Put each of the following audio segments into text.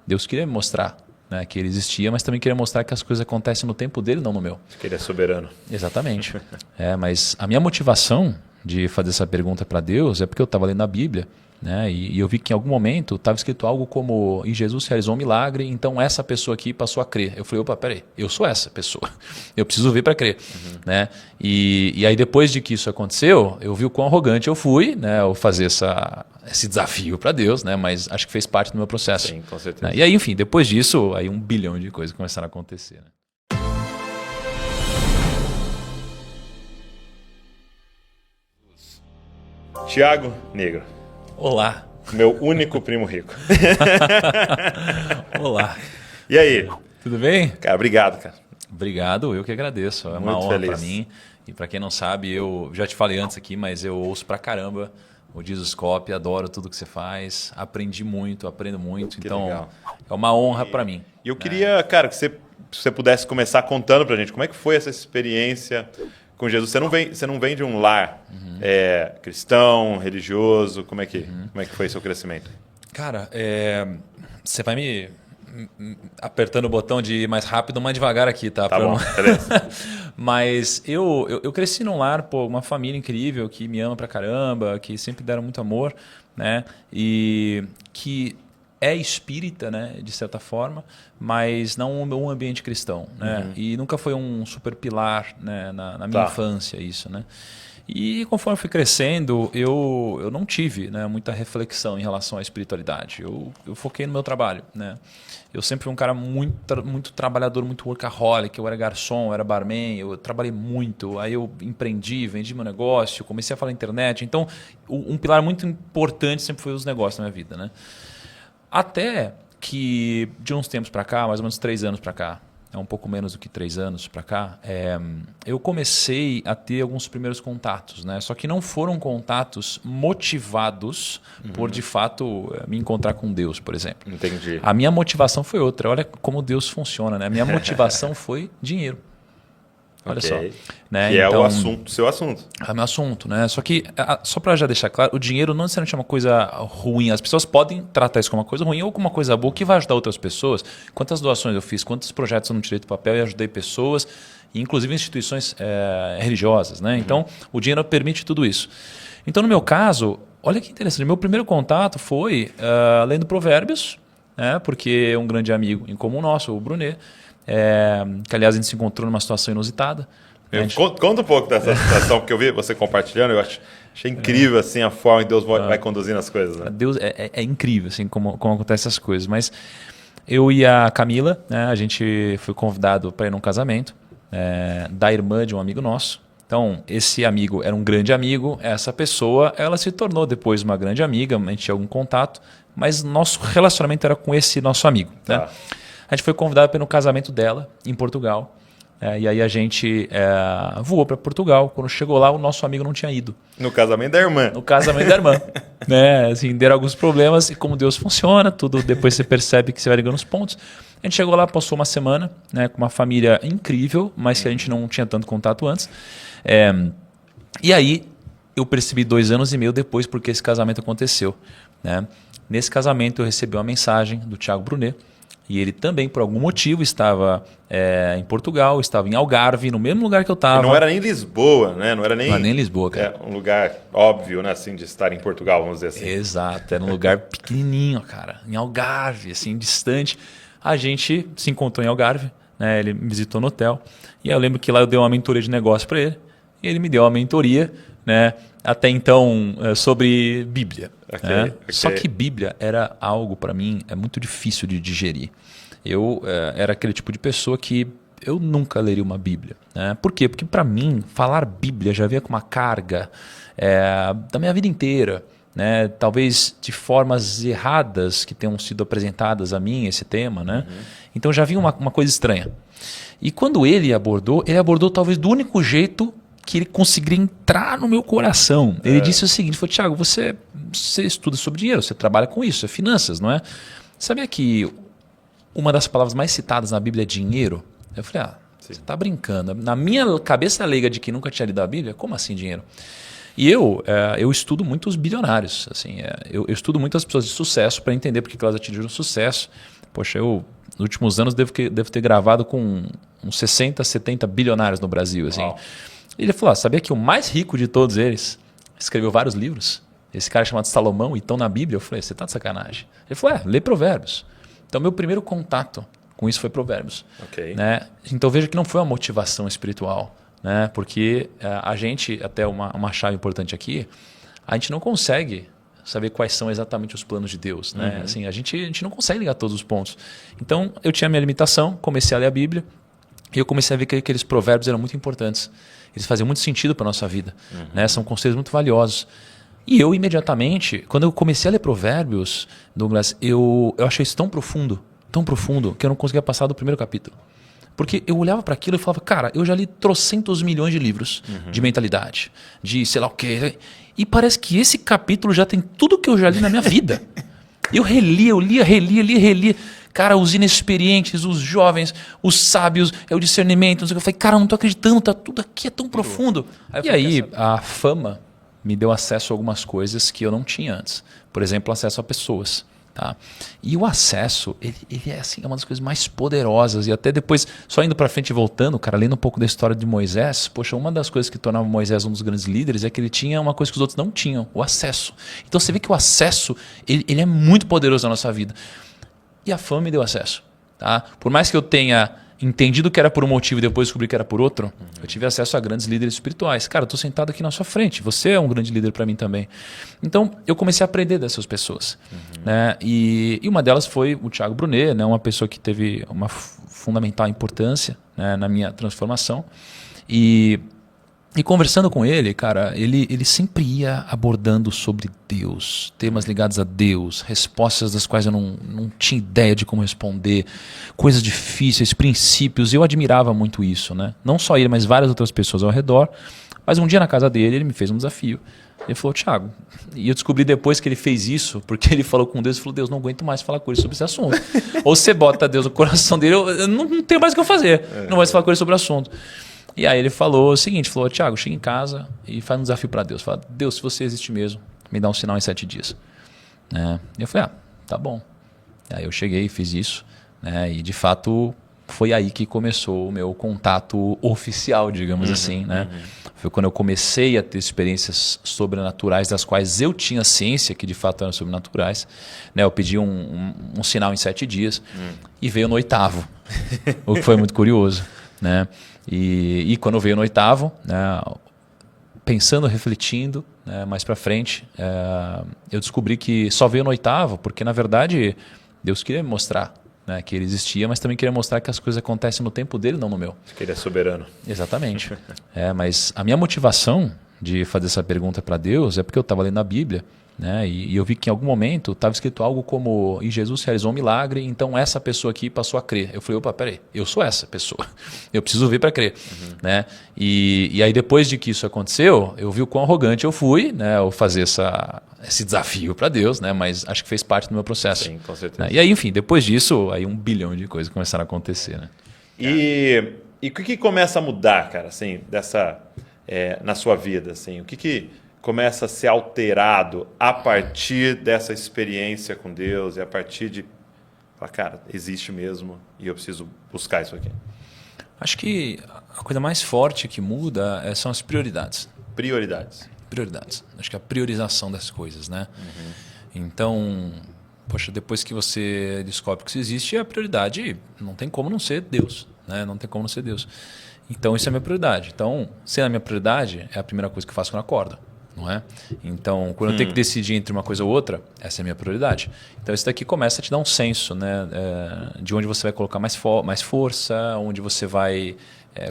Deus queria me mostrar, né, que ele existia, mas também queria mostrar que as coisas acontecem no tempo dele, não no meu. Que ele é soberano. Exatamente. Mas a minha motivação de fazer essa pergunta para Deus é porque eu estava lendo a Bíblia, né, e eu vi que em algum momento estava escrito algo como: em Jesus realizou um milagre, então essa pessoa aqui passou a crer. Eu falei: opa, peraí, eu sou essa pessoa, eu preciso ver para crer. Né? E aí depois de que isso aconteceu, eu vi o quão arrogante eu fui, né, ao fazer esse desafio para Deus, né, mas acho que fez parte do meu processo. Sim, com certeza. E aí, enfim, depois disso, aí 1 bilhão de coisas começaram a acontecer. Né? Tiago Negro. Olá. Meu único primo rico. Olá. E aí? Tudo bem? Cara, obrigado, cara. Obrigado, eu que agradeço. É uma Muito honra feliz. para mim. E para quem não sabe, eu já te falei antes aqui, mas eu ouço pra caramba o Jesuscope, adoro tudo que você faz, aprendi muito, aprendo muito. Que então legal. É uma honra para mim. E eu queria, cara, que você pudesse começar contando pra gente como é que foi essa experiência com Jesus. Você não vem de um lar cristão, religioso, como é que foi seu crescimento? Cara, você vai me apertando o botão de ir mais rápido, mais devagar aqui, tá? Tá bom, beleza. Mas eu cresci num lar, pô, uma família incrível que me ama pra caramba, que sempre deram muito amor, né? E que é espírita, né, de certa forma, mas não um ambiente cristão, né? E nunca foi um super pilar, né, na minha infância isso, né? E conforme eu fui crescendo, eu não tive, né, muita reflexão em relação à espiritualidade. Eu foquei no meu trabalho, né? Eu sempre fui um cara muito trabalhador, muito workaholic. Eu era garçom, eu era barman, eu trabalhei muito. Aí eu empreendi, vendi meu negócio, comecei a falar na internet. Então, um pilar muito importante sempre foi os negócios na minha vida, né? Até que de uns tempos para cá, mais ou menos 3 anos para cá, um pouco menos do que 3 anos para cá, eu comecei a ter alguns primeiros contatos, né? Só que não foram contatos motivados por, de fato, me encontrar com Deus, por exemplo. Entendi. A minha motivação foi outra. Olha como Deus funciona, né? A minha motivação foi dinheiro. Olha só. Né? Que então, é o seu assunto. É o meu assunto, né? Só que, só para já deixar claro, o dinheiro não necessariamente é uma coisa ruim. As pessoas podem tratar isso como uma coisa ruim ou como uma coisa boa que vai ajudar outras pessoas. Quantas doações eu fiz, quantos projetos eu não tirei do papel e ajudei pessoas, inclusive instituições religiosas, né? Então, o dinheiro permite tudo isso. Então, no meu caso, olha que interessante. Meu primeiro contato foi lendo Provérbios, né? Porque um grande amigo em comum nosso, o Brunet, que aliás a gente se encontrou numa situação inusitada. Conta um pouco dessa situação, porque eu vi você compartilhando, eu achei incrível assim, a forma que Deus vai conduzindo as coisas. Né? Deus é incrível assim, como acontecem essas coisas. Mas eu e a Camila, né, a gente foi convidado para ir num casamento da irmã de um amigo nosso. Então, esse amigo era um grande amigo, essa pessoa ela se tornou depois uma grande amiga, a gente tinha algum contato, mas nosso relacionamento era com esse nosso amigo. Tá. Né? A gente foi convidado para ir no casamento dela, em Portugal. E aí a gente voou para Portugal. Quando chegou lá, o nosso amigo não tinha ido. No casamento da irmã. No casamento da irmã. Né? Assim, deram alguns problemas e como Deus funciona, tudo depois você percebe que você vai ligando os pontos. A gente chegou lá, passou uma semana, né, com uma família incrível, mas que a gente não tinha tanto contato antes. E aí eu percebi 2 anos e meio depois porque esse casamento aconteceu. Né? Nesse casamento eu recebi uma mensagem do Tiago Brunet. E ele também, por algum motivo, estava em Portugal, estava em Algarve, no mesmo lugar que eu estava. Não era nem Lisboa, né? Não era nem Lisboa, cara. Um lugar óbvio, né? Assim, de estar em Portugal, vamos dizer assim. Exato, era um lugar pequenininho, cara, em Algarve, assim, distante. A gente se encontrou em Algarve, né? Ele me visitou no hotel. E eu lembro que lá eu dei uma mentoria de negócio para ele. E ele me deu uma mentoria, né? Até então, sobre Bíblia. Okay. Só que Bíblia era algo, para mim, muito difícil de digerir. Eu era aquele tipo de pessoa que eu nunca leria uma Bíblia. Né? Por quê? Porque, para mim, falar Bíblia já vinha com uma carga da minha vida inteira. Né? Talvez de formas erradas que tenham sido apresentadas a mim, esse tema. Né? Então, já vinha uma coisa estranha. E quando ele abordou talvez do único jeito que ele conseguiria entrar no meu coração. Ele disse o seguinte, falou, Tiago, você estuda sobre dinheiro, você trabalha com isso, é finanças, não é? Sabia que uma das palavras mais citadas na Bíblia é dinheiro? Eu falei, você está brincando. Na minha cabeça leiga de que nunca tinha lido a Bíblia, como assim dinheiro? E eu estudo muito os bilionários. Assim, eu estudo muito as pessoas de sucesso para entender por que elas atingiram sucesso, poxa, eu nos últimos anos devo ter gravado com uns 60, 70 bilionários no Brasil. Assim. Ele falou, sabia que o mais rico de todos eles escreveu vários livros? Esse cara chamado Salomão, e estão na Bíblia. Eu falei, você tá de sacanagem. Ele falou, lê Provérbios. Então, meu primeiro contato com isso foi Provérbios. Okay. Né? Então, veja que não foi uma motivação espiritual. Né? Porque a gente, até uma chave importante aqui, a gente não consegue saber quais são exatamente os planos de Deus. Né? Assim, a gente não consegue ligar todos os pontos. Então, eu tinha a minha limitação, comecei a ler a Bíblia e eu comecei a ver que aqueles provérbios eram muito importantes. Eles faziam muito sentido para a nossa vida. Né? São conselhos muito valiosos. E eu, imediatamente, quando eu comecei a ler provérbios, Douglas, eu achei isso tão profundo, que eu não conseguia passar do primeiro capítulo. Porque eu olhava para aquilo e falava, cara, eu já li trocentos milhões de livros de mentalidade, de sei lá o quê. E parece que esse capítulo já tem tudo que eu já li na minha vida. Eu relia. Cara, os inexperientes, os jovens, os sábios, o discernimento. Não sei o que. Eu falei, cara, eu não tô acreditando, tá tudo aqui é tão profundo. E aí, a fama me deu acesso a algumas coisas que eu não tinha antes. Por exemplo, acesso a pessoas. Tá? E o acesso, ele é, assim, é uma das coisas mais poderosas. E até depois, só indo para frente e voltando, cara, lendo um pouco da história de Moisés, poxa, uma das coisas que tornava Moisés um dos grandes líderes é que ele tinha uma coisa que os outros não tinham, o acesso. Então você vê que o acesso, ele é muito poderoso na nossa vida. E a fama me deu acesso. Tá? Por mais que eu tenha entendido que era por um motivo e depois descobri que era por outro, eu tive acesso a grandes líderes espirituais. Cara, eu estou sentado aqui na sua frente, você é um grande líder para mim também. Então, eu comecei a aprender dessas pessoas. Né? E uma delas foi o Thiago Brunet, né? Uma pessoa que teve uma fundamental importância, né? Na minha transformação. E conversando com ele, cara, ele sempre ia abordando sobre Deus, temas ligados a Deus, respostas das quais eu não tinha ideia de como responder, coisas difíceis, princípios. Eu admirava muito isso, né? Não só ele, mas várias outras pessoas ao redor. Mas um dia na casa dele, ele me fez um desafio. Ele falou, Thiago, e eu descobri depois que ele fez isso, porque ele falou com Deus e falou, Deus, não aguento mais falar com ele sobre esse assunto. Ou você bota Deus no coração dele, eu não tenho mais o que eu fazer, não vai falar com ele sobre o assunto. E aí ele falou o seguinte, falou, Thiago, chega em casa e faz um desafio para Deus. Fala, Deus, se você existe mesmo, me dá um sinal em 7 dias. Né? E eu falei, tá bom. Aí eu cheguei e fiz isso. Né? E de fato foi aí que começou o meu contato oficial, digamos assim. Né? Foi quando eu comecei a ter experiências sobrenaturais, das quais eu tinha ciência que de fato eram sobrenaturais. Né? Eu pedi um sinal em 7 dias e veio no 8º, o que foi muito curioso. Né? E quando veio no 8º, né, pensando, refletindo, né, mais para frente, eu descobri que só veio no 8º porque, na verdade, Deus queria me mostrar, né, que ele existia, mas também queria mostrar que as coisas acontecem no tempo dele, não no meu. Que ele é soberano. Exatamente. Mas a minha motivação de fazer essa pergunta para Deus é porque eu estava lendo a Bíblia, né, e eu vi que em algum momento estava escrito algo como, e Jesus realizou um milagre, então essa pessoa aqui passou a crer. Eu falei, opa, peraí, eu sou essa pessoa, eu preciso ver para crer. Né? E aí depois de que isso aconteceu, eu vi o quão arrogante eu fui, né, ao fazer esse desafio para Deus, né, mas acho que fez parte do meu processo. Sim, com certeza. Né? E aí, enfim, depois disso, aí 1 bilhão de coisas começaram a acontecer. Né? E o que começa a mudar, cara, assim, na sua vida? Assim, o que começa a ser alterado a partir dessa experiência com Deus e a partir de falar, cara, existe mesmo e eu preciso buscar isso aqui? Acho que a coisa mais forte que muda são as prioridades. Prioridades. Acho que a priorização das coisas, né? Então, poxa, depois que você descobre que isso existe, a prioridade não tem como não ser Deus, né? Não tem como não ser Deus. Então, isso é a minha prioridade. Então, sendo a minha prioridade, é a primeira coisa que eu faço quando eu acordo. Não é? Então, quando eu tenho que decidir entre uma coisa ou outra, essa é a minha prioridade. Então, isso daqui começa a te dar um senso, né? De onde você vai colocar mais força, onde você vai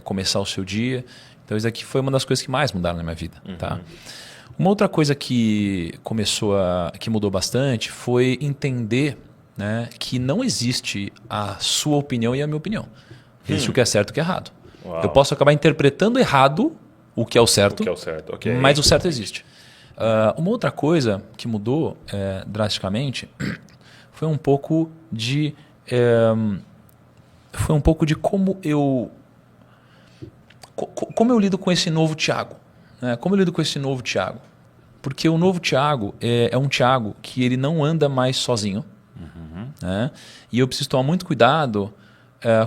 começar o seu dia. Então, isso daqui foi uma das coisas que mais mudaram na minha vida. Tá? Uma outra coisa que que mudou bastante foi entender, né, que não existe a sua opinião e a minha opinião. Existe o que é certo e o que é errado. Uau. Eu posso acabar interpretando errado o que é o certo, okay. Mas o certo existe. Uma outra coisa que mudou drasticamente foi um pouco de como eu lido com esse novo Thiago. Né? Como eu lido com esse novo Thiago? Porque o novo Thiago é um Thiago que ele não anda mais sozinho. né? E eu preciso tomar muito cuidado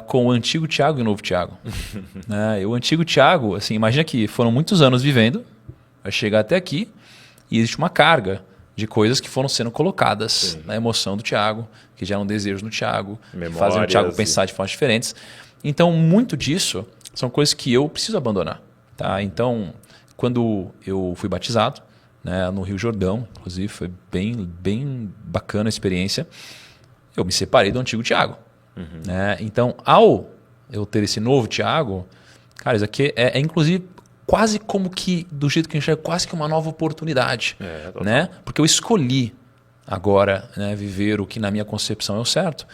com o antigo Tiago e o novo Tiago. Né? O antigo Tiago, assim, imagina que foram muitos anos vivendo, vai chegar até aqui e existe uma carga de coisas que foram sendo colocadas na emoção do Tiago, que geram desejo no Tiago, que fazem o Tiago pensar de formas diferentes. Então, muito disso são coisas que eu preciso abandonar. Tá? Então, quando eu fui batizado, né, no Rio Jordão, inclusive, foi bem bacana a experiência, eu me separei do antigo Tiago. Né? Então, ao eu ter esse novo Tiago, cara, isso aqui é inclusive quase como que, do jeito que eu enxergo, quase que uma nova oportunidade. Né? Porque eu escolhi agora, né, viver o que na minha concepção é o certo.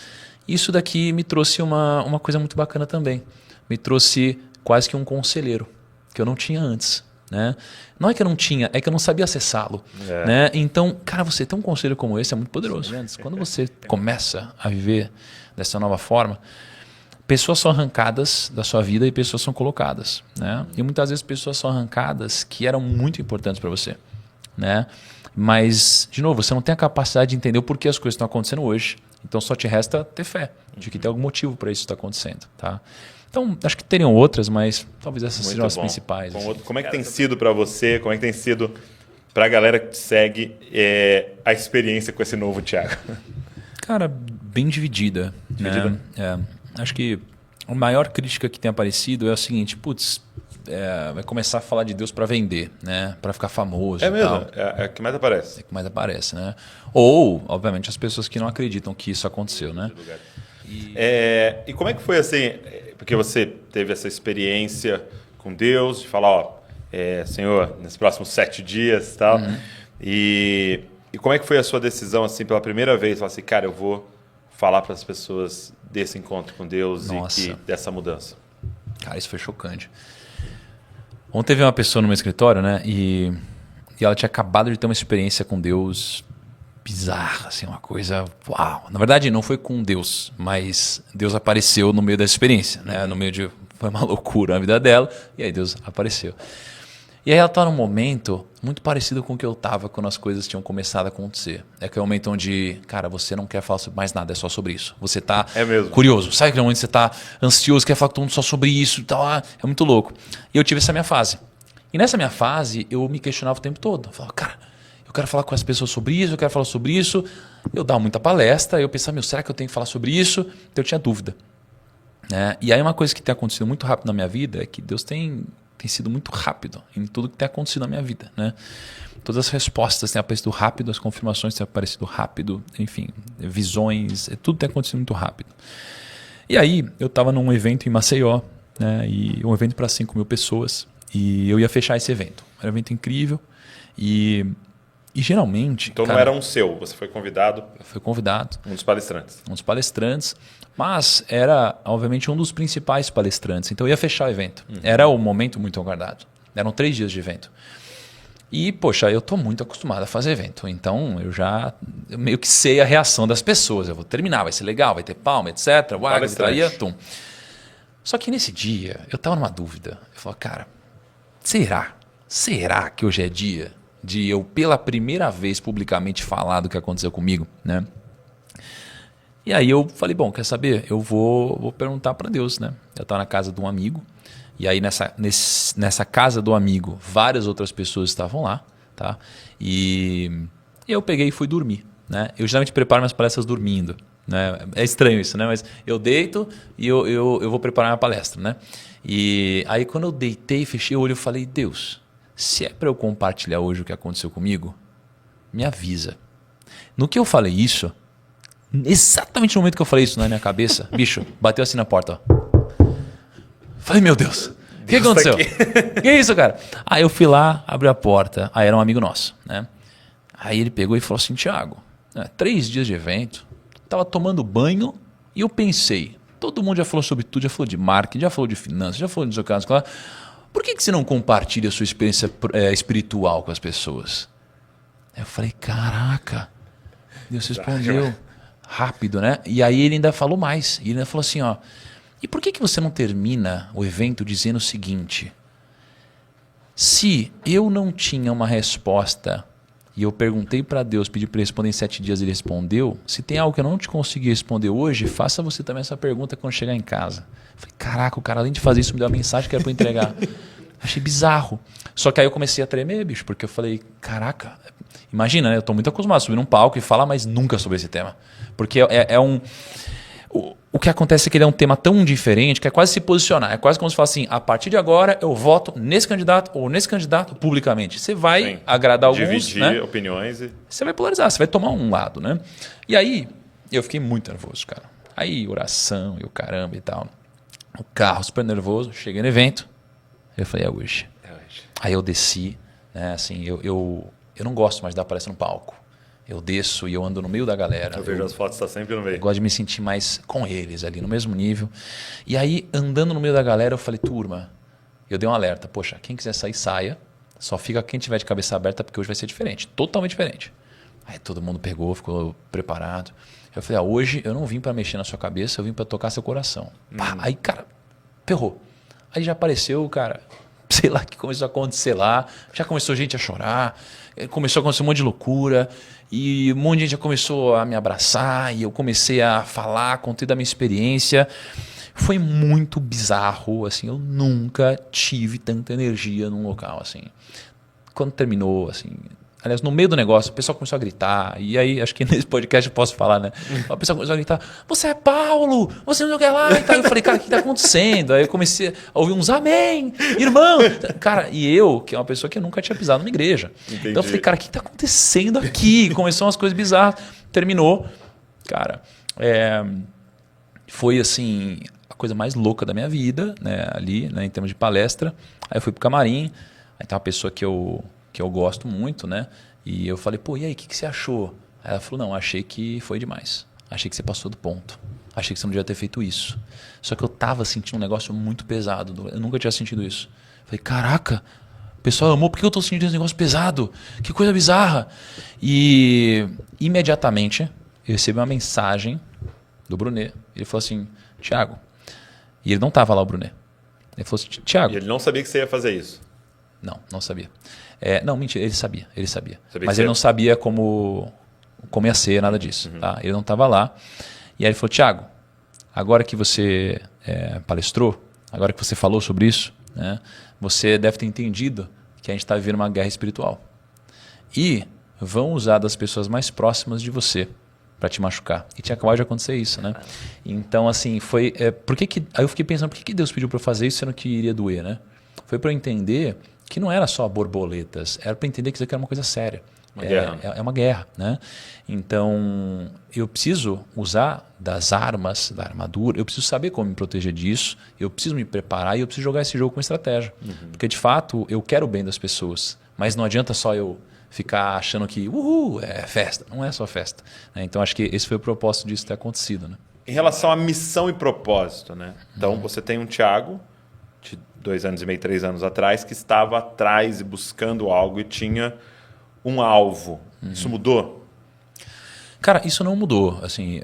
Isso daqui me trouxe uma coisa muito bacana também. Me trouxe quase que um conselheiro, que eu não tinha antes. Né? Não é que eu não tinha, é que eu não sabia acessá-lo. Né? Então, cara, você ter um conselho como esse é muito poderoso. Quando você começa a viver dessa nova forma, pessoas são arrancadas da sua vida e pessoas são colocadas. Né? E muitas vezes pessoas são arrancadas que eram muito importantes para você. Né? Mas, de novo, você não tem a capacidade de entender o porquê as coisas estão acontecendo hoje. Então só te resta ter fé de que tem algum motivo para isso estar acontecendo. Tá? Então, acho que teriam outras, mas talvez essas sejam as principais. Assim. Como é que tem sido para você, como é que tem sido para a galera que te segue a experiência com esse novo Tiago? Cara, bem dividida. Né? Acho que a maior crítica que tem aparecido é o seguinte, vai começar a falar de Deus para vender, né? Para ficar famoso. É mesmo? Tal. É o que mais aparece. É o que mais aparece, né? Ou, obviamente, as pessoas que não acreditam que isso aconteceu, né? E como é que foi assim? Porque você teve essa experiência com Deus, de falar, Senhor, nesses próximos 7 dias e tal. E como é que foi a sua decisão, assim, pela primeira vez? Falar assim, cara, eu vou falar para as pessoas desse encontro com Deus e dessa mudança. Cara, isso foi chocante. Ontem teve uma pessoa no meu escritório, né? E ela tinha acabado de ter uma experiência com Deus bizarra, assim, uma coisa... Uau! Na verdade, não foi com Deus, mas Deus apareceu no meio da experiência, né? No meio de... Foi uma loucura na vida dela, e aí Deus apareceu. E aí ela está num momento muito parecido com o que eu estava quando as coisas tinham começado a acontecer. É aquele momento onde, cara, você não quer falar sobre mais nada, é só sobre isso. Você está curioso. Sabe aquele momento que você está ansioso, quer falar com todo mundo só sobre isso e tal? É muito louco. E eu tive essa minha fase. E nessa minha fase, eu me questionava o tempo todo. Eu falava, cara, eu quero falar com as pessoas sobre isso, eu quero falar sobre isso. Eu dava muita palestra, eu pensava, será que eu tenho que falar sobre isso? Então eu tinha dúvida. E aí uma coisa que tem acontecido muito rápido na minha vida é que Deus tem sido muito rápido em tudo que tem acontecido na minha vida. Né? Todas as respostas têm aparecido rápido, as confirmações têm aparecido rápido, enfim, visões, tudo tem acontecido muito rápido. E aí eu estava num evento em Maceió, né? E um evento para 5.000 pessoas, e eu ia fechar esse evento. Era um evento incrível e geralmente... Então não era um seu, você foi convidado? Foi convidado. Um dos palestrantes. Um dos palestrantes. Mas era, obviamente, um dos principais palestrantes. Então eu ia fechar o evento. Era um momento muito aguardado. Eram 3 dias de evento. E, poxa, eu estou muito acostumado a fazer evento. Então eu meio que sei a reação das pessoas. Eu vou terminar, vai ser legal, vai ter palma, etc. Só que nesse dia, eu estava numa dúvida. Eu falei, cara, será que hoje é dia de eu, pela primeira vez, publicamente falar do que aconteceu comigo, né? E aí eu falei, bom, quer saber? Eu vou perguntar para Deus, né? Eu estava na casa de um amigo, e aí nessa casa do amigo, várias outras pessoas estavam lá, tá? E eu peguei e fui dormir, né? Eu geralmente preparo minhas palestras dormindo, né? É estranho isso, né? Mas eu deito e eu vou preparar minha palestra, né? E aí quando eu deitei, fechei o olho, eu falei, Deus, se é para eu compartilhar hoje o que aconteceu comigo, me avisa. No que eu falei isso... Exatamente no momento que eu falei isso na minha cabeça, bicho, bateu assim na porta. Ó. Falei, meu Deus, o que aconteceu? Que é isso, cara? Aí eu fui lá, abri a porta, aí era um amigo nosso, né? Aí ele pegou e falou assim, Tiago, 3 dias de evento, tava tomando banho e eu pensei, todo mundo já falou sobre tudo, já falou de marketing, já falou de finanças, já falou de seu caso, por que você não compartilha a sua experiência espiritual com as pessoas? Aí eu falei, caraca, Deus respondeu. Rápido, né? E aí ele ainda falou mais. Ele ainda falou assim, ó, e por que você não termina o evento dizendo o seguinte, se eu não tinha uma resposta e eu perguntei para Deus, pedi para ele responder em 7 dias, ele respondeu. Se tem algo que eu não te consegui responder hoje, faça você também essa pergunta quando chegar em casa. Eu falei, caraca, o cara além de fazer isso me deu uma mensagem que era para eu entregar. Achei bizarro. Só que aí eu comecei a tremer, bicho, porque eu falei, caraca, imagina, né? Eu tô muito acostumado a subir num palco e falar, mas nunca sobre esse tema. Porque o que acontece é que ele é um tema tão diferente que é quase se posicionar. É quase como se fosse assim, a partir de agora eu voto nesse candidato ou nesse candidato publicamente. Você vai agradar alguns, dividir, né? Opiniões e... Você vai polarizar, você vai tomar um lado, né? E aí, eu fiquei muito nervoso, cara. Aí, oração e o caramba e tal. O carro super nervoso, cheguei no evento. Eu falei, é hoje. Aí eu desci, né? Assim, eu não gosto mais de dar palestra no palco. Eu desço e eu ando no meio da galera. Eu vejo as fotos, está sempre no meio. Eu gosto de me sentir mais com eles ali, no mesmo nível. E aí, andando no meio da galera, eu falei, turma, eu dei um alerta. Poxa, quem quiser sair, saia. Só fica quem tiver de cabeça aberta, porque hoje vai ser diferente. Totalmente diferente. Aí todo mundo pegou, ficou preparado. Eu falei, hoje eu não vim para mexer na sua cabeça, eu vim para tocar seu coração. Pá, aí, cara, ferrou. Aí já apareceu, cara, sei lá o que começou a acontecer lá. Já começou gente a chorar. Começou a acontecer um monte de loucura. E um monte de gente já começou a me abraçar. E eu comecei a falar, contei da minha experiência. Foi muito bizarro, assim. Eu nunca tive tanta energia num local, assim. Quando terminou, assim... Aliás, no meio do negócio, o pessoal começou a gritar. E aí, acho que nesse podcast eu posso falar, né? O pessoal começou a gritar, você é Paulo, você não quer lá e tal. Eu falei, cara, o que está acontecendo? Aí eu comecei a ouvir uns amém, irmão. Cara, e eu, que é uma pessoa que nunca tinha pisado numa igreja. Entendi. Então eu falei, cara, o que está acontecendo aqui? Começou umas coisas bizarras. Terminou. Cara, foi assim, a coisa mais louca da minha vida, né? Ali, né, em termos de palestra. Aí eu fui pro camarim, aí tem uma pessoa que eu gosto muito, né? E eu falei, pô, e aí, o que você achou? Aí ela falou, não, achei que foi demais. Achei que você passou do ponto. Achei que você não devia ter feito isso. Só que eu tava sentindo um negócio muito pesado. Eu nunca tinha sentido isso. Falei, caraca, o pessoal amou, por que eu tô sentindo esse negócio pesado? Que coisa bizarra. E imediatamente eu recebi uma mensagem do Brunet. Ele falou assim, Thiago, e ele não tava lá, o Brunet. Ele falou assim, Thiago... E ele não sabia que você ia fazer isso? Não sabia. Não, mentira, ele sabia. Mas ele ele não sabia como ia ser, nada disso. Uhum. Tá? Ele não estava lá. E aí ele falou, Thiago, agora que você palestrou, agora que você falou sobre isso, né, você deve ter entendido que a gente está vivendo uma guerra espiritual. E vão usar das pessoas mais próximas de você para te machucar. E tinha acabado de acontecer isso, né? Então, assim, foi... aí eu fiquei pensando, por que Deus pediu para eu fazer isso sendo que iria doer, né? Foi para eu entender... que não era só borboletas, era para entender que isso aqui era uma coisa séria. É uma guerra, né? Então, eu preciso usar das armas, da armadura, eu preciso saber como me proteger disso, eu preciso me preparar e eu preciso jogar esse jogo com estratégia. Porque, de fato, eu quero o bem das pessoas, mas não adianta só eu ficar achando que é festa. Não é só festa. Né? Então, acho que esse foi o propósito disso ter acontecido. Né? Em relação à missão e propósito, né? Então, você tem um Thiago... de 2 anos e meio, 3 anos atrás, que estava atrás e buscando algo e tinha um alvo. Isso mudou? Cara, isso não mudou. Assim,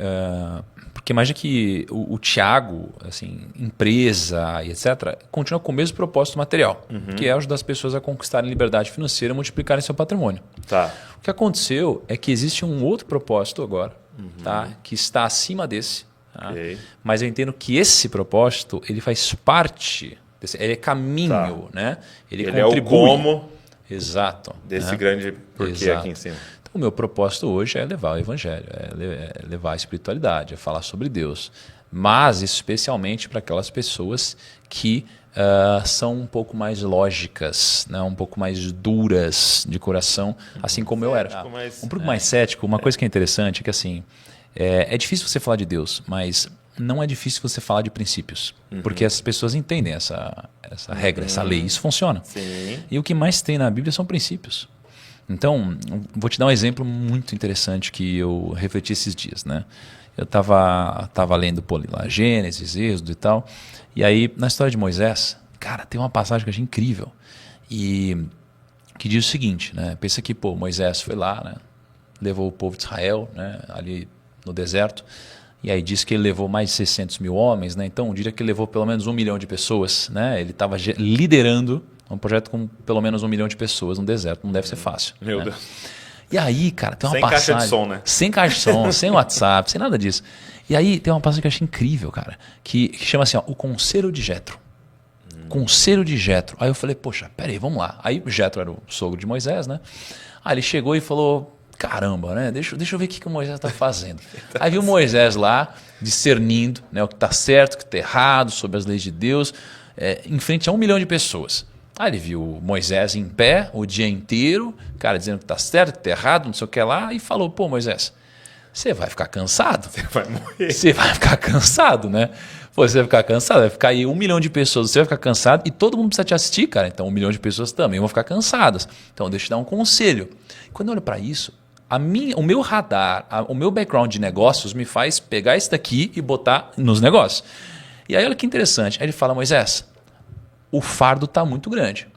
porque imagina que o Thiago, assim, empresa e etc., continua com o mesmo propósito material, que é ajudar as pessoas a conquistarem liberdade financeira e multiplicarem seu patrimônio. Tá. O que aconteceu é que existe um outro propósito agora, tá? Que está acima desse. Tá? Okay. Mas eu entendo que esse propósito ele faz parte... ele é caminho, né? Ele contribui. É o como Exato, desse né? grande porquê Exato. aqui em cima. Então, o meu propósito hoje é levar o evangelho, é levar a espiritualidade, é falar sobre Deus. Mas especialmente para aquelas pessoas que são um pouco mais lógicas, né? Um pouco mais duras de coração, assim como eu era. Um pouco mais cético. Uma coisa que é interessante é que assim, é difícil você falar de Deus, mas... não é difícil você falar de princípios, porque as pessoas entendem essa regra, essa lei, isso funciona. Sim. E o que mais tem na Bíblia são princípios. Então, vou te dar um exemplo muito interessante que eu refleti esses dias. Né? Eu estava lendo lá, Gênesis, Êxodo e tal, e aí na história de Moisés, cara, tem uma passagem que eu achei incrível, e que diz o seguinte, né? Pensa que Moisés foi lá, né? Levou o povo de Israel, né? Ali no deserto. E aí diz que ele levou mais de 600 mil homens, né? Então eu diria que ele levou pelo menos 1 milhão de pessoas, né? Ele estava liderando um projeto com pelo menos 1 milhão de pessoas no deserto, não deve ser fácil. Meu né? Deus. E aí, cara, tem uma sem passagem... Sem caixa de som, né? Sem caixa de som, sem WhatsApp, sem nada disso. E aí tem uma passagem que eu achei incrível, cara, que chama assim, ó, o Conselho de Jetro. Conselho de Jetro. Aí eu falei, poxa, peraí, vamos lá. Aí o Jetro era o sogro de Moisés, né? Aí ele chegou e falou, caramba, né? Deixa eu ver o que o Moisés está fazendo. Aí viu Moisés lá, discernindo, né, o que está certo, o que está errado, sobre as leis de Deus, em frente a 1 milhão de pessoas. Aí ele viu Moisés em pé o dia inteiro, cara dizendo que está certo, que está errado, não sei o que lá, e falou, pô, Moisés, você vai ficar cansado. Você vai morrer. Você vai ficar cansado, né? Pô, você vai ficar cansado, vai ficar aí 1 milhão de pessoas, você vai ficar cansado e todo mundo precisa te assistir, cara. Então 1 milhão de pessoas também vão ficar cansadas. Então deixa eu te dar um conselho. Quando eu olho para isso, o meu radar, o meu background de negócios me faz pegar isso daqui e botar nos negócios. E aí olha que interessante. Aí ele fala, Moisés, o fardo está muito grande.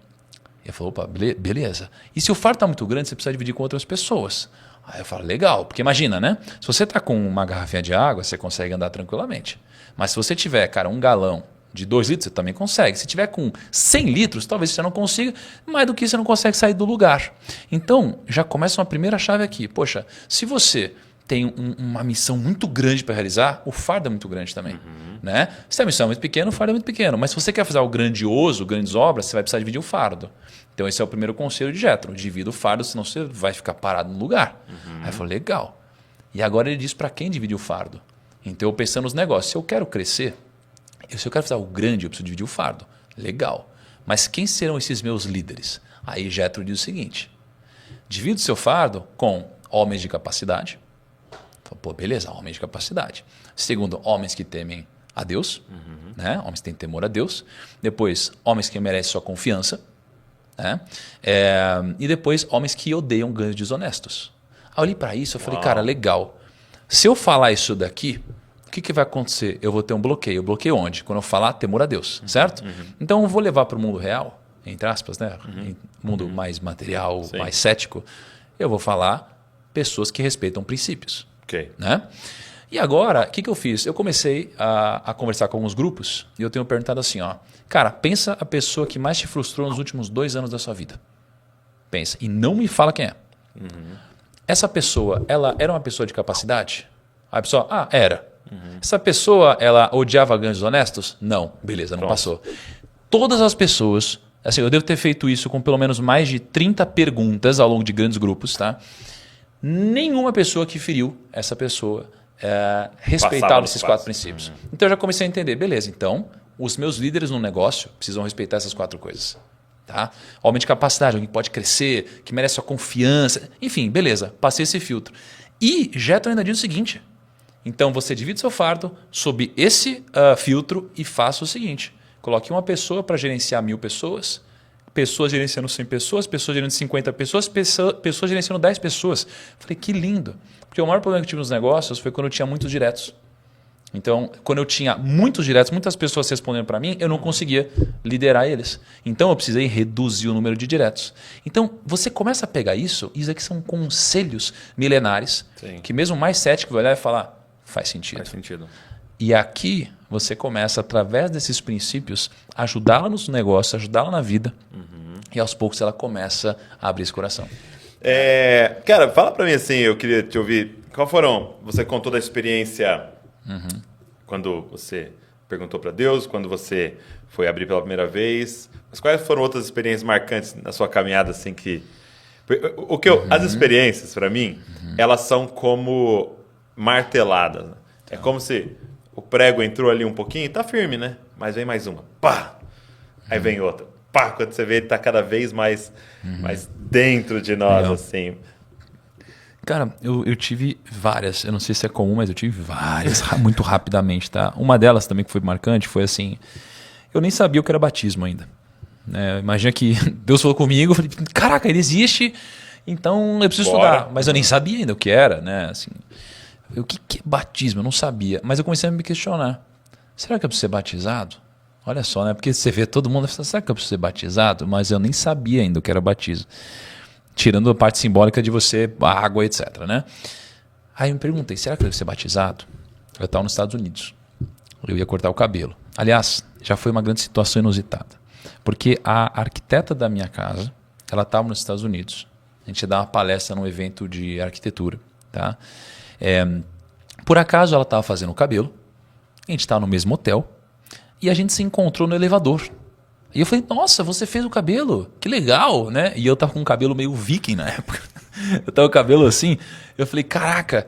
E eu falo, opa, beleza. E se o fardo está muito grande, você precisa dividir com outras pessoas. Aí eu falo, legal, porque imagina, né? Se você está com uma garrafinha de água, você consegue andar tranquilamente. Mas se você tiver, cara, 1 galão de 2 litros, você também consegue. Se tiver com 100 litros, talvez você não consiga. Mais do que isso, você não consegue sair do lugar. Então, já começa uma primeira chave aqui. Poxa, se você tem uma missão muito grande para realizar, o fardo é muito grande também. Né? Se a missão é muito pequena, o fardo é muito pequeno. Mas se você quer fazer algo grandioso, grandes obras, você vai precisar dividir o fardo. Então esse é o primeiro conselho de Jetro. Divida o fardo, senão você vai ficar parado no lugar. Aí eu falei, legal. E agora ele diz para quem dividir o fardo. Então eu pensando nos negócios, se eu quero crescer, se eu quero fazer algo grande, eu preciso dividir o fardo. Legal. Mas quem serão esses meus líderes? Aí Jetro diz o seguinte, divida o seu fardo com homens de capacidade. Pô, beleza, homens de capacidade. Segundo, homens que temem a Deus, né? Homens que têm temor a Deus. Depois, homens que merecem sua confiança. Né? E depois, homens que odeiam ganhos desonestos. Aí eu olhei para isso e falei, cara, legal. Se eu falar isso daqui, o que vai acontecer? Eu vou ter um bloqueio. Eu bloqueio onde? Quando eu falar temor a Deus, certo? Então eu vou levar para o mundo real, entre aspas, né? Mundo mais material, Sim. mais cético. Eu vou falar pessoas que respeitam princípios. Ok. Né? E agora, o que eu fiz? Eu comecei a conversar com alguns grupos e eu tenho perguntado assim, ó, cara, pensa a pessoa que mais te frustrou nos últimos 2 anos da sua vida. Pensa. E não me fala quem é. Essa pessoa, ela era uma pessoa de capacidade? Aí a pessoa, era. Essa pessoa, ela odiava ganhos honestos? Não. Beleza, não passou. Todas as pessoas, assim, eu devo ter feito isso com pelo menos mais de 30 perguntas ao longo de grandes grupos, tá? Nenhuma pessoa que feriu essa pessoa respeitava esses 4 princípios. Então eu já comecei a entender, beleza, então os meus líderes no negócio precisam respeitar essas 4 coisas. Tá? Homem de capacidade, alguém que pode crescer, que merece sua confiança, enfim, beleza, passei esse filtro. E Jetro ainda diz o seguinte, então você divide seu fardo sob esse filtro e faça o seguinte, coloque uma pessoa para gerenciar 1000 pessoas, pessoas gerenciando 100 pessoas, pessoas gerenciando 50 pessoas, pessoas gerenciando 10 pessoas. Falei, que lindo. Porque o maior problema que eu tive nos negócios foi quando eu tinha muitos diretos. Então, quando eu tinha muitos diretos, muitas pessoas respondendo para mim, eu não conseguia liderar eles. Então, eu precisei reduzir o número de diretos. Então, você começa a pegar isso aqui são conselhos milenares, Sim. que mesmo o mais cético vai olhar e falar, faz sentido. Faz sentido. E aqui você começa, através desses princípios, ajudá-la nos negócios, ajudá-la na vida. E aos poucos ela começa a abrir esse coração. Cara, fala pra mim assim, eu queria te ouvir. Qual foram? Você contou da experiência quando você perguntou para Deus, quando você foi abrir pela primeira vez. Mas quais foram outras experiências marcantes na sua caminhada assim que... As experiências, para mim, elas são como marteladas. Né? É como se o prego entrou ali um pouquinho, tá firme, né? Mas vem mais uma. Pá! Aí vem outra. Pá! Quando você vê, ele tá cada vez mais dentro de nós, assim. Cara, eu tive várias, eu não sei se é comum, mas eu tive várias muito rapidamente, tá? Uma delas também que foi marcante foi assim, eu nem sabia o que era batismo ainda. Né? Imagina que Deus falou comigo, eu falei, caraca, ele existe, então eu preciso estudar. Mas eu nem sabia ainda o que era, né? Assim, o que é batismo? Eu não sabia. Mas eu comecei a me questionar. Será que eu preciso ser batizado? Olha só, né? Porque você vê todo mundo, será que eu preciso ser batizado? Mas eu nem sabia ainda o que era batismo. Tirando a parte simbólica de você, a água, etc. Né? Aí eu me perguntei, será que eu devo ser batizado? Eu estava nos Estados Unidos. Eu ia cortar o cabelo. Aliás, já foi uma grande situação inusitada. Porque a arquiteta da minha casa, ela estava nos Estados Unidos. A gente ia dar uma palestra num evento de arquitetura. Tá? Por acaso ela estava fazendo o cabelo, a gente estava no mesmo hotel e a gente se encontrou no elevador. E eu falei, nossa, você fez o cabelo? Que legal, né? E eu tava com um cabelo meio viking na época. Eu tava com o cabelo assim. Eu falei, caraca,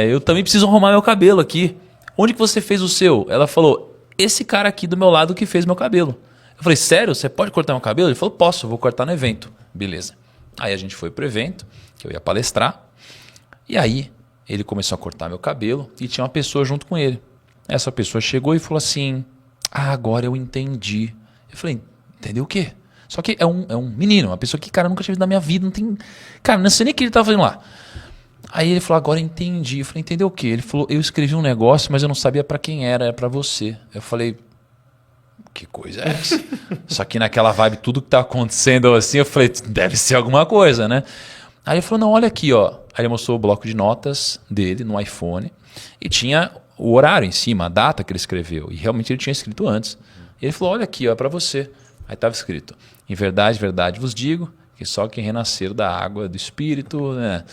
eu também preciso arrumar meu cabelo aqui. Onde que você fez o seu? Ela falou, esse cara aqui do meu lado que fez meu cabelo. Eu falei, sério? Você pode cortar meu cabelo? Ele falou, posso, vou cortar no evento. Beleza. Aí a gente foi pro evento, que eu ia palestrar. E aí ele começou a cortar meu cabelo e tinha uma pessoa junto com ele. Essa pessoa chegou e falou assim, agora eu entendi. Eu falei, entendeu o quê? Só que é um menino, uma pessoa que, cara, eu nunca tinha visto na minha vida, não tem... Cara, não sei nem o que ele estava fazendo lá. Aí ele falou, agora eu entendi. Eu falei, entendeu o quê? Ele falou, eu escrevi um negócio, mas eu não sabia para quem era para você. Eu falei, que coisa é essa? Só que naquela vibe, tudo que tá acontecendo assim, eu falei, deve ser alguma coisa, né? Aí ele falou, não, olha aqui, ó. Aí ele mostrou o bloco de notas dele no iPhone e tinha o horário em cima, a data que ele escreveu. E realmente ele tinha escrito antes. E ele falou, olha aqui, ó, é para você. Aí estava escrito, em verdade, verdade vos digo, que só quem renascer da água do Espírito, né?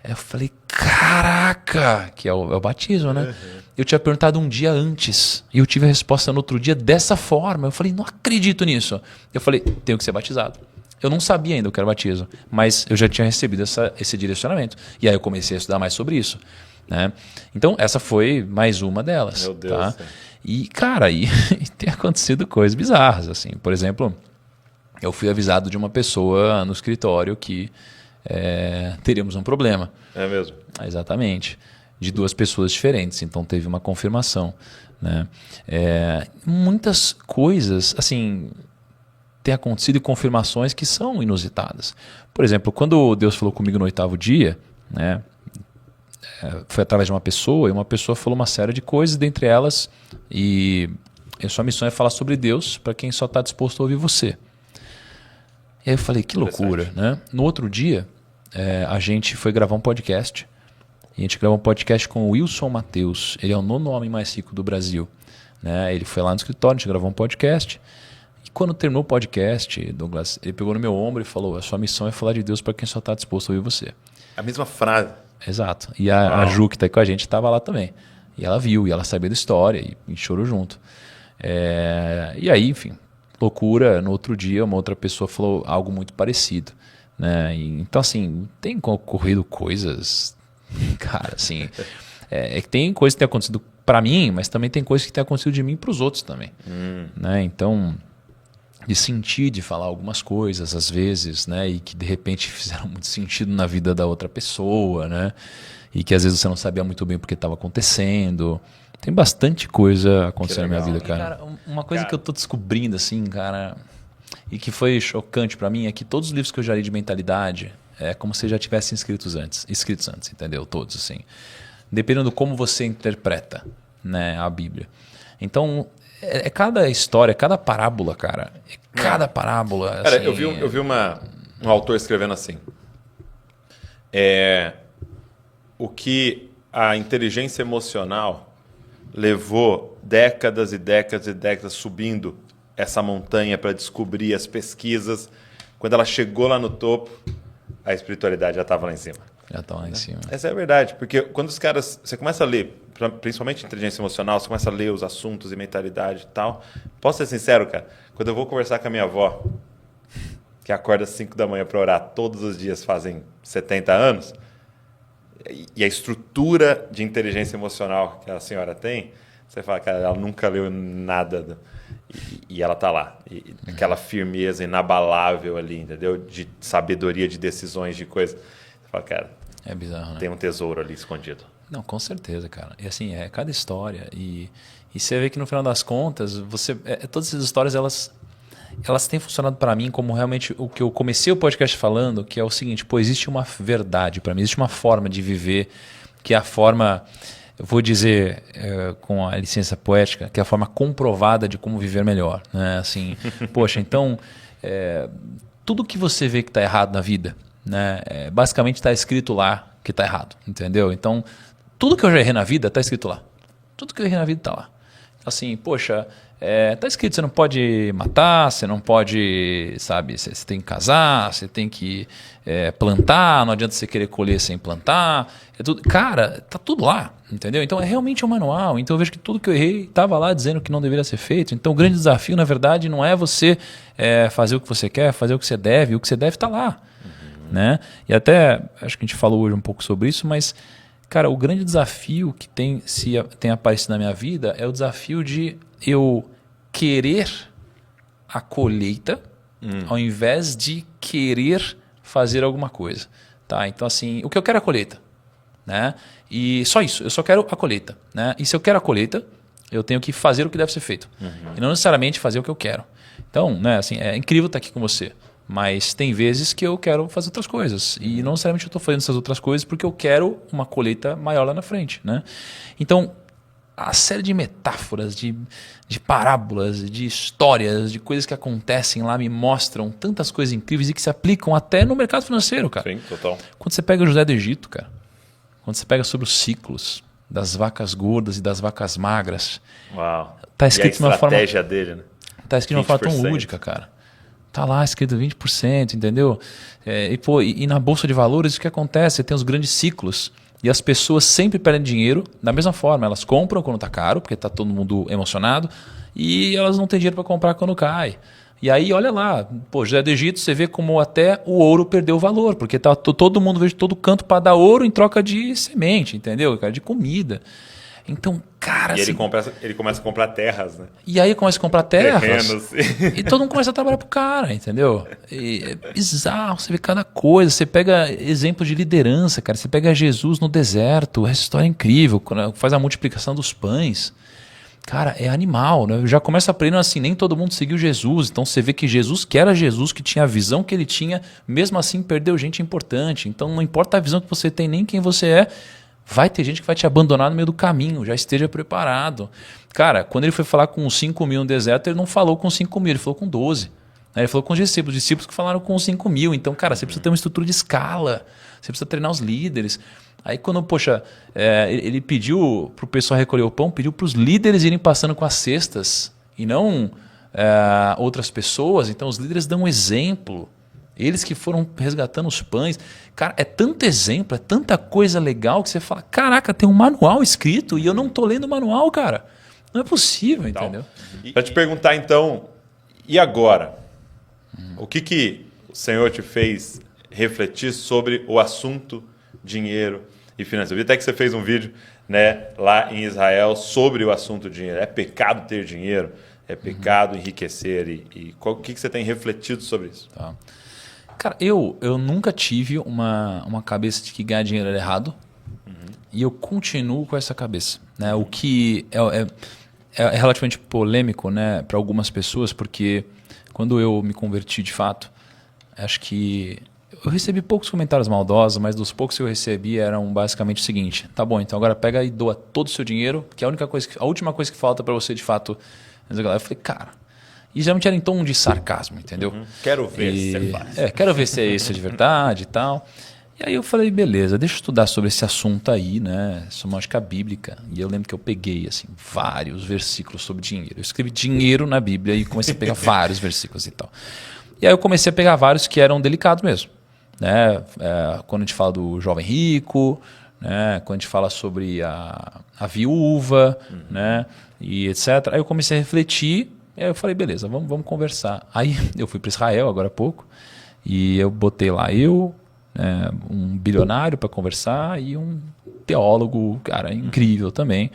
Aí eu falei, caraca, que é o batismo, né? Uhum. Eu tinha perguntado um dia antes e eu tive a resposta no outro dia dessa forma. Eu falei, não acredito nisso. Eu falei, tenho que ser batizado. Eu não sabia ainda o que era batismo, mas eu já tinha recebido esse direcionamento. E aí eu comecei a estudar mais sobre isso. Né? Então, essa foi mais uma delas. Meu Deus. Tá? E, cara, e tem acontecido coisas bizarras. Assim. Por exemplo, eu fui avisado de uma pessoa no escritório que teríamos um problema. É mesmo? Exatamente. De duas pessoas diferentes. Então, teve uma confirmação. Né? Muitas coisas, assim... tem acontecido confirmações que são inusitadas. Por exemplo, quando Deus falou comigo no 8º dia, né, foi através de uma pessoa, e uma pessoa falou uma série de coisas, dentre elas, e a sua missão é falar sobre Deus para quem só está disposto a ouvir você. E aí eu falei, que loucura. Né? No outro dia, a gente foi gravar um podcast, e a gente gravou um podcast com o Wilson Mateus, ele é o 9º homem mais rico do Brasil. Né? Ele foi lá no escritório, a gente gravou um podcast. Quando terminou o podcast, Douglas, ele pegou no meu ombro e falou, a sua missão é falar de Deus para quem só está disposto a ouvir você. A mesma frase. Exato. E a Ju, que está aí com a gente, estava lá também. E ela viu, e ela sabia da história, e chorou junto. E aí, enfim, loucura. No outro dia, uma outra pessoa falou algo muito parecido. Né? Então, assim, tem ocorrido coisas... Cara, assim... que tem coisas que tem acontecido para mim, mas também tem coisas que tem acontecido de mim para os outros também. Né? Então... de sentir, de falar algumas coisas às vezes, né, e que de repente fizeram muito sentido na vida da outra pessoa, né, e que às vezes você não sabia muito bem porque estava acontecendo. Tem bastante coisa acontecendo na minha vida, cara. E, cara, uma coisa que eu tô descobrindo assim, cara, e que foi chocante para mim é que todos os livros que eu já li de mentalidade é como se já tivessem escritos antes, entendeu? Todos assim. Dependendo de como você interpreta, né, a Bíblia. Então, cada história, cada parábola, cara. Cada parábola. Cara, assim, eu vi um autor escrevendo assim. O que a inteligência emocional levou décadas e décadas e décadas subindo essa montanha para descobrir as pesquisas. Quando ela chegou lá no topo, a espiritualidade já estava lá em cima. Já estava lá em cima. Essa é a verdade, porque quando os caras... Você começa a ler, principalmente inteligência emocional, você começa a ler os assuntos e mentalidade e tal. Posso ser sincero, cara? Quando eu vou conversar com a minha avó, que acorda às 5 da manhã para orar todos os dias, fazem 70 anos, e a estrutura de inteligência emocional que a senhora tem, você fala, cara, ela nunca leu nada... E ela tá lá, aquela firmeza inabalável ali, entendeu? De sabedoria, de decisões, de coisas. Você fala, cara, é bizarro, né? Tem um tesouro ali escondido. Não, com certeza, cara. E assim, cada história. E você vê que no final das contas, todas essas histórias, elas têm funcionado para mim como realmente o que eu comecei o podcast falando, que é o seguinte, pô, existe uma verdade para mim, existe uma forma de viver, que é a forma... Eu vou dizer, com a licença poética, que é a forma comprovada de como viver melhor. Né? Assim, poxa, então, tudo que você vê que está errado na vida, né, basicamente está escrito lá que está errado, entendeu? Então, tudo que eu já errei na vida está escrito lá. Tudo que eu errei na vida está lá. assim, poxa, tá escrito, você não pode matar, você não pode, sabe, você tem que casar, você tem que plantar, não adianta você querer colher sem plantar. Cara, tá tudo lá, entendeu? Então é realmente um manual. Então eu vejo que tudo que eu errei estava lá dizendo que não deveria ser feito. Então o grande desafio, na verdade, não é você fazer o que você quer, fazer o que você deve. O que você deve está lá. Né? E até, acho que a gente falou hoje um pouco sobre isso, mas, cara, o grande desafio que tem aparecido na minha vida é o desafio de eu querer a colheita ao invés de querer fazer alguma coisa. Tá? Então, assim, o que eu quero é a colheita. Né? E só isso, eu só quero a colheita. Né? E se eu quero a colheita, eu tenho que fazer o que deve ser feito. E não necessariamente fazer o que eu quero. Então, né, assim, é incrível estar aqui com você. Mas tem vezes que eu quero fazer outras coisas. E não necessariamente eu estou fazendo essas outras coisas porque eu quero uma colheita maior lá na frente. Né? Então, a série de metáforas, de parábolas, de histórias, de coisas que acontecem lá me mostram tantas coisas incríveis e que se aplicam até no mercado financeiro, cara. Sim, total. Quando você pega o José do Egito, cara, quando você pega sobre os ciclos das vacas gordas e das vacas magras, Uau. Tá escrito e a estratégia dele, né? Tá escrito de uma forma tão lúdica, cara. Tá lá escrito 20%, entendeu? E na Bolsa de Valores o que acontece? Você tem os grandes ciclos e as pessoas sempre perdem dinheiro da mesma forma. Elas compram quando tá caro, porque tá todo mundo emocionado, e elas não têm dinheiro para comprar quando cai. E aí, olha lá, José do Egito, você vê como até o ouro perdeu valor, porque tá todo mundo veio de todo canto para dar ouro em troca de semente, entendeu? Cara, de comida. Então, cara... E ele começa a comprar terras, né? E aí começa a comprar terras. Terrenos. E todo mundo começa a trabalhar pro cara, entendeu? E é bizarro, você vê cada coisa. Você pega exemplos de liderança, cara. Você pega Jesus no deserto, essa história é incrível. Quando faz a multiplicação dos pães. Cara, é animal, né? Já começa aprendendo assim, nem todo mundo seguiu Jesus. Então você vê que Jesus, que era Jesus, que tinha a visão que ele tinha, mesmo assim perdeu gente importante. Então não importa a visão que você tem, nem quem você é, vai ter gente que vai te abandonar no meio do caminho, já esteja preparado. Cara, quando ele foi falar com 5 mil no deserto, ele não falou com 5 mil, ele falou com 12. Ele falou com os discípulos que falaram com 5 mil. Então, cara, você precisa ter uma estrutura de escala, você precisa treinar os líderes. Aí quando, ele pediu para o pessoal recolher o pão, pediu para os líderes irem passando com as cestas e não outras pessoas. Então os líderes dão um exemplo. Eles que foram resgatando os pães. Cara, é tanto exemplo, é tanta coisa legal que você fala, caraca, tem um manual escrito e eu não tô lendo o manual, cara. Não é possível, entendeu? Para te perguntar então, e agora? O que o Senhor te fez refletir sobre o assunto dinheiro e finanças? Eu vi até que você fez um vídeo, né, lá em Israel sobre o assunto dinheiro. É pecado ter dinheiro? É pecado enriquecer? O que você tem refletido sobre isso? Tá. Cara, eu nunca tive uma cabeça de que ganhar dinheiro era errado. E eu continuo com essa cabeça. Né? O que é relativamente polêmico, né, para algumas pessoas, porque quando eu me converti de fato, acho que eu recebi poucos comentários maldosos, mas dos poucos que eu recebi eram basicamente o seguinte: tá bom, então agora pega e doa todo o seu dinheiro, que é a última coisa que falta para você de fato. Eu falei, cara... E geralmente era em tom de sarcasmo, entendeu? Quero ver se você faz. Quero ver se é isso de verdade e tal. E aí eu falei, beleza, deixa eu estudar sobre esse assunto aí, né? Semântica bíblica. E eu lembro que eu peguei assim, vários versículos sobre dinheiro. Eu escrevi dinheiro na Bíblia e comecei a pegar vários versículos e tal. E aí eu comecei a pegar vários que eram delicados mesmo. Né? Quando a gente fala do jovem rico, né? Quando a gente fala sobre a viúva, né? E etc. Aí eu comecei a refletir. E aí eu falei, beleza, vamos conversar. Aí eu fui para Israel agora há pouco e eu botei lá um bilionário para conversar e um teólogo, cara, incrível também.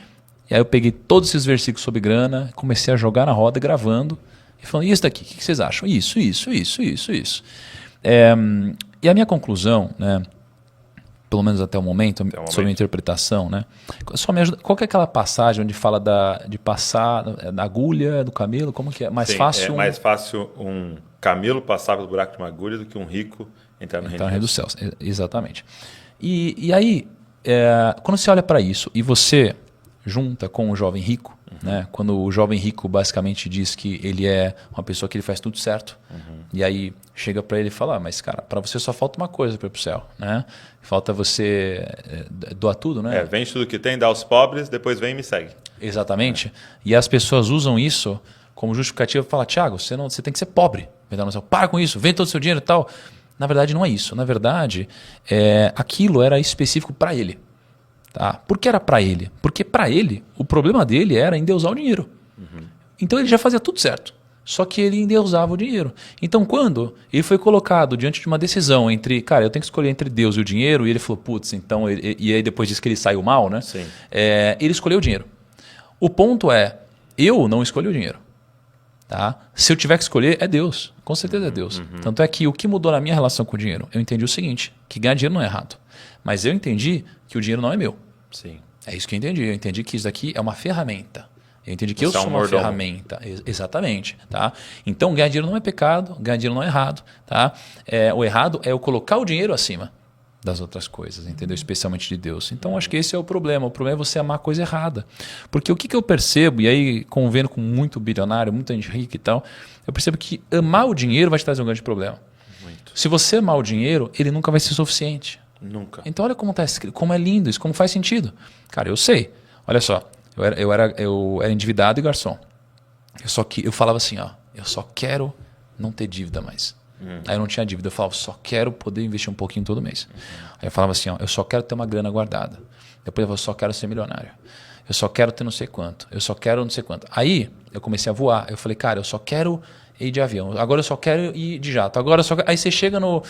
E aí eu peguei todos esses versículos sobre grana, comecei a jogar na roda gravando e falando, e isso daqui, o que vocês acham? Isso. E a minha conclusão, né, pelo menos até o momento, sobre a interpretação, né? Só me ajuda. Qual que é aquela passagem onde fala de passar da agulha do camelo? Como que é? É mais fácil um camelo passar pelo buraco de uma agulha do que um rico entrar no reino dos céus. Exatamente. E aí, quando você olha para isso e você junta com o jovem rico, né? Quando o jovem rico basicamente diz que ele é uma pessoa que ele faz tudo certo, e aí chega para ele e fala, mas cara, para você só falta uma coisa para ir pro céu, né? Falta você doar tudo, né? Vende tudo que tem, dá aos pobres, depois vem e me segue. Exatamente. E as pessoas usam isso como justificativa para falar, Thiago, você tem que ser pobre. Para com isso, vende todo o seu dinheiro e tal. Na verdade, não é isso. Na verdade, aquilo era específico para ele. Tá? Por que era para ele? Porque para ele, o problema dele era endeusar o dinheiro. Então ele já fazia tudo certo. Só que ele endeusava o dinheiro. Então quando ele foi colocado diante de uma decisão entre, cara, eu tenho que escolher entre Deus e o dinheiro, e ele falou, putz, então... E aí depois disse que ele saiu mal, né? Sim. Ele escolheu o dinheiro. O ponto é, eu não escolhi o dinheiro. Tá? Se eu tiver que escolher, é Deus. Com certeza é Deus. Tanto é que o que mudou na minha relação com o dinheiro? Eu entendi o seguinte, que ganhar dinheiro não é errado. Mas eu entendi que o dinheiro não é meu. Sim. É isso que eu entendi. Eu entendi que isso daqui é uma ferramenta. Eu entendi que Você eu sou uma ferramenta. Exatamente. Tá? Então, ganhar dinheiro não é pecado, ganhar dinheiro não é errado. Tá? O errado é eu colocar o dinheiro acima das outras coisas, entendeu? Especialmente de Deus. Então, acho que esse é o problema. O problema é você amar a coisa errada. Porque o que eu percebo, e aí convendo com muito bilionário, muita gente rica e tal, eu percebo que amar o dinheiro vai te trazer um grande problema. Muito. Se você amar o dinheiro, ele nunca vai ser suficiente. Nunca. Então, olha como tá escrito, como é lindo isso, como faz sentido. Cara, eu sei. Olha só, eu era endividado e garçom. Eu falava assim, ó, eu só quero não ter dívida mais. Aí eu não tinha dívida, eu falava, só quero poder investir um pouquinho todo mês. Aí eu falava assim, ó, eu só quero ter uma grana guardada. Depois eu falava, só quero ser milionário. Eu só quero ter não sei quanto. Eu só quero não sei quanto. Aí eu comecei a voar. Eu falei, cara, eu só quero ir de avião. Agora eu só quero ir de jato. Aí você chega no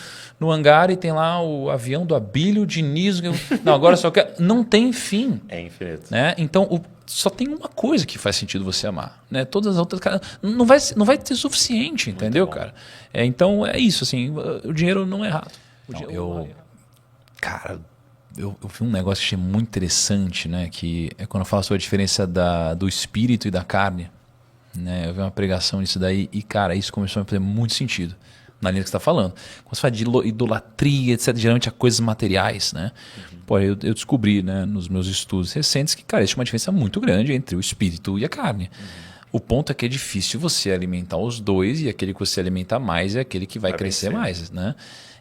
hangar e tem lá o avião do Abílio Diniz. Não, agora eu só quero... Não tem fim. É infinito. Né? Então, só tem uma coisa que faz sentido você amar. Né? Todas as outras... Não vai ser suficiente, entendeu, cara? Então, é isso. Assim, o dinheiro não é errado. Cara, eu vi um negócio que achei muito interessante, né? Que é quando eu falo sobre a diferença do espírito e da carne. Né? Eu vi uma pregação nisso daí e, cara, isso começou a fazer muito sentido na linha que você está falando. Quando você fala de idolatria, etc., geralmente há coisas materiais, né? Pô, eu descobri, né, nos meus estudos recentes que, cara, existe uma diferença muito grande entre o espírito e a carne. O ponto é que é difícil você alimentar os dois e aquele que você alimenta mais é aquele que vai crescer mais, né?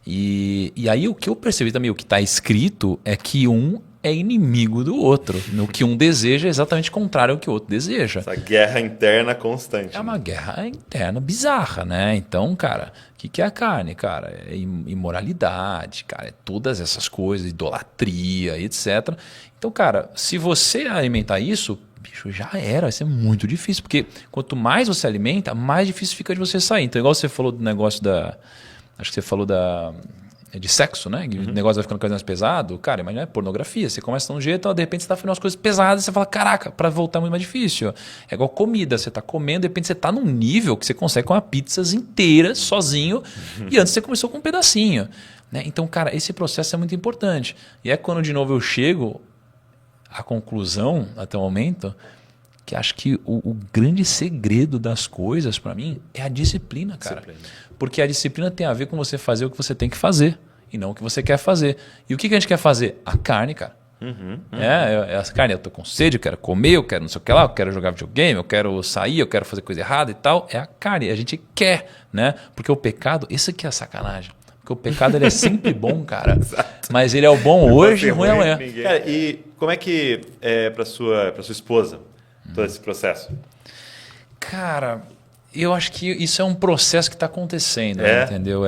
E aí o que eu percebi também, o que está escrito é que um é inimigo do outro. No que um deseja é exatamente contrário ao que o outro deseja. Essa guerra interna constante. É uma guerra interna bizarra, né? Então, cara, o que é a carne, cara? É imoralidade, cara, é todas essas coisas, idolatria, etc. Então, cara, se você alimentar isso, bicho, já era, vai ser muito difícil, porque quanto mais você alimenta, mais difícil fica de você sair. Então, igual você falou do negócio acho que você falou de sexo, né? O negócio vai ficando cada vez mais pesado. Cara, imagina, pornografia. Você começa de um jeito, de repente você tá fazendo umas coisas pesadas e você fala, caraca, para voltar é muito mais difícil. É igual comida. Você tá comendo, de repente você tá num nível que você consegue comer pizzas inteiras, sozinho, e antes você começou com um pedacinho. Né? Então, cara, esse processo é muito importante. E é quando, de novo, eu chego à conclusão, até o momento, que acho que o grande segredo das coisas, para mim, é a disciplina, cara. Porque a disciplina tem a ver com você fazer o que você tem que fazer e não o que você quer fazer. E o que a gente quer fazer? A carne, cara. É a carne. Eu tô com sede, eu quero comer, eu quero não sei o que lá, eu quero jogar videogame, eu quero sair, eu quero fazer coisa errada e tal. É a carne. A gente quer, né? Porque o pecado, isso aqui é a sacanagem. Porque o pecado ele é sempre bom, cara. Mas ele é o bom hoje e ruim amanhã. Cara, e como é que é para sua esposa todo esse processo? Cara, eu acho que isso é um processo que está acontecendo, entendeu?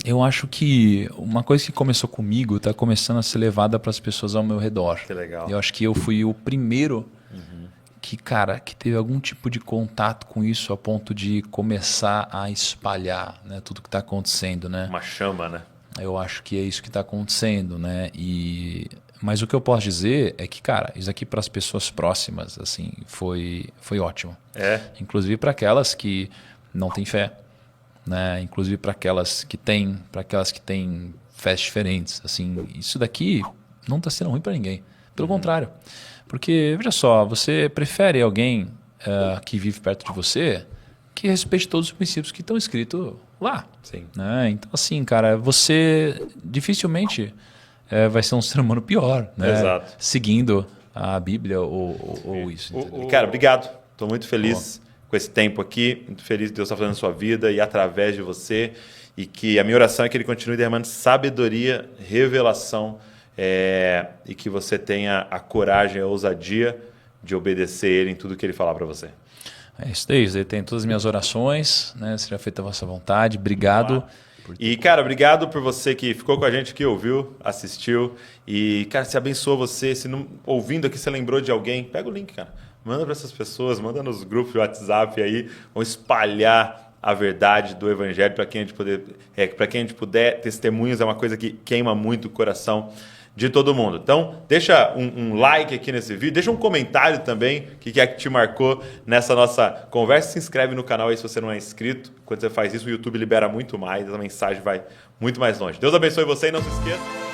Eu acho que uma coisa que começou comigo está começando a ser levada para as pessoas ao meu redor. Que legal. Eu acho que eu fui o primeiro que teve algum tipo de contato com isso a ponto de começar a espalhar, né, tudo que está acontecendo, né? Uma chama, né? Eu acho que é isso que está acontecendo, né? Mas o que eu posso dizer é que, cara, isso aqui para as pessoas próximas, assim, foi ótimo. Inclusive para aquelas que não têm fé, né? Inclusive para aquelas que têm fés diferentes, assim, isso daqui não está sendo ruim para ninguém. Pelo contrário, porque veja só, você prefere alguém que vive perto de você que respeite todos os princípios que estão escritos lá. Sim. Né? Então, assim, cara, você dificilmente vai ser um ser humano pior, né? Exato. Seguindo a Bíblia ou isso. Cara, obrigado. Estou muito feliz com esse tempo aqui. Muito feliz de Deus estar fazendo na sua vida e através de você. E que a minha oração é que Ele continue derramando sabedoria, revelação e que você tenha a coragem, a ousadia de obedecer Ele em tudo que Ele falar para você. É isso daí, ele tem todas as minhas orações, né? Seja feita a vossa vontade. Obrigado. E, cara, obrigado por você que ficou com a gente, que ouviu, assistiu. E, cara, se abençoa você, se não, ouvindo aqui você lembrou de alguém, pega o link, cara. Manda para essas pessoas, manda nos grupos de WhatsApp aí, vão espalhar a verdade do Evangelho para quem a gente puder. Testemunhos é uma coisa que queima muito o coração de todo mundo. Então, deixa um like aqui nesse vídeo, deixa um comentário também, o que é que te marcou nessa nossa conversa. Se inscreve no canal aí se você não é inscrito. Quando você faz isso, o YouTube libera muito mais, a mensagem vai muito mais longe. Deus abençoe você e não se esqueça.